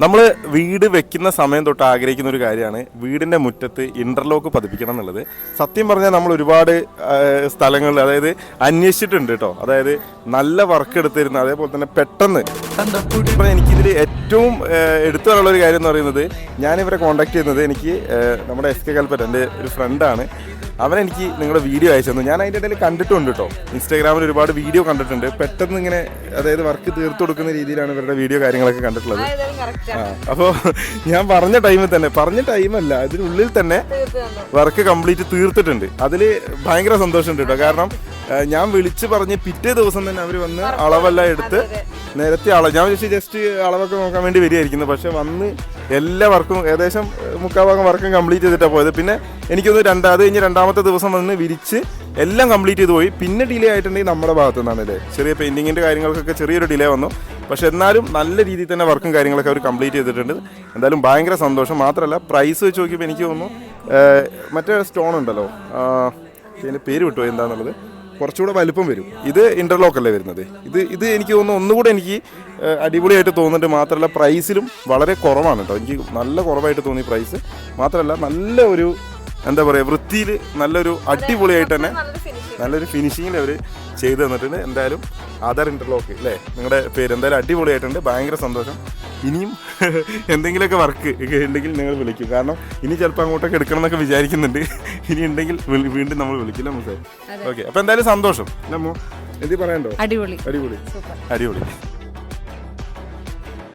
നമ്മൾ വീട് വെക്കുന്ന സമയം തൊട്ട് ആഗ്രഹിക്കുന്ന ഒരു കാര്യമാണ് വീടിൻ്റെ മുറ്റത്ത് ഇൻ്റർലോക്ക് പതിപ്പിക്കണം എന്നുള്ളത്. സത്യം പറഞ്ഞാൽ നമ്മൾ ഒരുപാട് സ്ഥലങ്ങളിൽ അതായത് അന്വേഷിച്ചിട്ടുണ്ട് കേട്ടോ. അതായത് നല്ല വർക്ക് എടുത്തിരുന്ന അതേപോലെ തന്നെ പെട്ടെന്ന് എനിക്കിതിൽ ഏറ്റവും എടുത്തു പറയാനുള്ള ഒരു കാര്യം എന്ന് പറയുന്നത്, ഞാനിവരെ കോൺടാക്ട് ചെയ്യുന്നത് എനിക്ക് നമ്മുടെ SK കൽപ്പറ്റ എൻ്റെ ഒരു ഫ്രണ്ടാണ്. അവനെനിക്ക് നിങ്ങളുടെ വീഡിയോ അയച്ചു തന്നു. ഞാൻ അതിൻ്റെ ഇടയിൽ കണ്ടിട്ടുണ്ട് കേട്ടോ. ഇൻസ്റ്റാഗ്രാമിൽ ഒരുപാട് വീഡിയോ കണ്ടിട്ടുണ്ട്. പെട്ടെന്ന് ഇങ്ങനെ അതായത് വർക്ക് തീർത്തു കൊടുക്കുന്ന രീതിയിലാണ് ഇവരുടെ വീഡിയോ കാര്യങ്ങളൊക്കെ കണ്ടിട്ടുള്ളത്. അപ്പോൾ ഞാൻ പറഞ്ഞ ടൈമല്ല ഇതിനുള്ളിൽ തന്നെ വർക്ക് കംപ്ലീറ്റ് തീർത്തിട്ടുണ്ട്. അതിൽ ഭയങ്കര സന്തോഷമുണ്ട് കേട്ടോ. കാരണം ഞാൻ വിളിച്ച് പറഞ്ഞ് പിറ്റേ ദിവസം തന്നെ അവർ വന്ന് അളവെല്ലാം എടുത്ത് നേരത്തെ ഞാൻ ജസ്റ്റ് അളവൊക്കെ നോക്കാൻ വേണ്ടി വരികയായിരിക്കുന്നു. പക്ഷെ വന്ന് എല്ലാ വർക്കും ഏകദേശം മുക്കാഭാഗം വർക്കും കംപ്ലീറ്റ് ചെയ്തിട്ടാണ് പോയത്. പിന്നെ എനിക്കൊന്ന് അത് കഴിഞ്ഞ് രണ്ടാമത്തെ ദിവസം വന്ന് വിരിച്ച് എല്ലാം കംപ്ലീറ്റ് ചെയ്ത് പോയി. പിന്നെ ഡിലേ ആയിട്ടുണ്ടെങ്കിൽ നമ്മുടെ ഭാഗത്തു നിന്നാണ് അല്ലേ, ചെറിയ പെയിൻറ്റിങ്ങിൻ്റെ കാര്യങ്ങൾക്കൊക്കെ ചെറിയൊരു ഡിലേ വന്നു. പക്ഷെ എന്നാലും നല്ല രീതിയിൽ തന്നെ വർക്കും കാര്യങ്ങളൊക്കെ അവർ കംപ്ലീറ്റ് ചെയ്തിട്ടുണ്ട്. എന്തായാലും ഭയങ്കര സന്തോഷം. മാത്രമല്ല പ്രൈസ് വെച്ച് നോക്കിയപ്പോൾ എനിക്ക് തോന്നുന്നു മറ്റേ സ്റ്റോൺ ഉണ്ടല്ലോ, ഇതിൻ്റെ പേര് വിട്ടു എന്താണെന്നുള്ളത്, കുറച്ചുകൂടെ വലുപ്പം വരും. ഇത് ഇൻ്റർലോക്കല്ലേ വരുന്നത്. ഇത് എനിക്ക് തോന്നുന്നു ഒന്നുകൂടെ എനിക്ക് അടിപൊളിയായിട്ട് തോന്നുന്നുണ്ട്. മാത്രമല്ല പ്രൈസിലും വളരെ കുറവാണ് കേട്ടോ. എനിക്ക് നല്ല കുറവായിട്ട് തോന്നി പ്രൈസ്. മാത്രമല്ല നല്ല ഒരു എന്താ പറയുക, വൃത്തിയിൽ നല്ലൊരു അടിപൊളിയായിട്ട് തന്നെ നല്ലൊരു ഫിനിഷിങ്ങിൽ അവർ ചെയ്തു തന്നിട്ടുണ്ട്. എന്തായാലും ആധാർ ഇൻ്റർലോക്ക് അല്ലേ നിങ്ങളുടെ പേര്, എന്തായാലും അടിപൊളിയായിട്ടുണ്ട്. ഭയങ്കര സന്തോഷം. ഇനിയും എന്തെങ്കിലുമൊക്കെ വർക്ക് ഉണ്ടെങ്കിൽ നിങ്ങൾ വിളിക്കും. കാരണം ഇനി ചിലപ്പോൾ അങ്ങോട്ടൊക്കെ എടുക്കണം എന്നൊക്കെ വിചാരിക്കുന്നുണ്ട്. ഇനി ഉണ്ടെങ്കിൽ വീണ്ടും നമ്മൾ വിളിക്കില്ല മുസേ. ഓക്കെ, അപ്പോൾ എന്തായാലും സന്തോഷം. എന്തി പറയണ്ടോ? അടിപൊളി.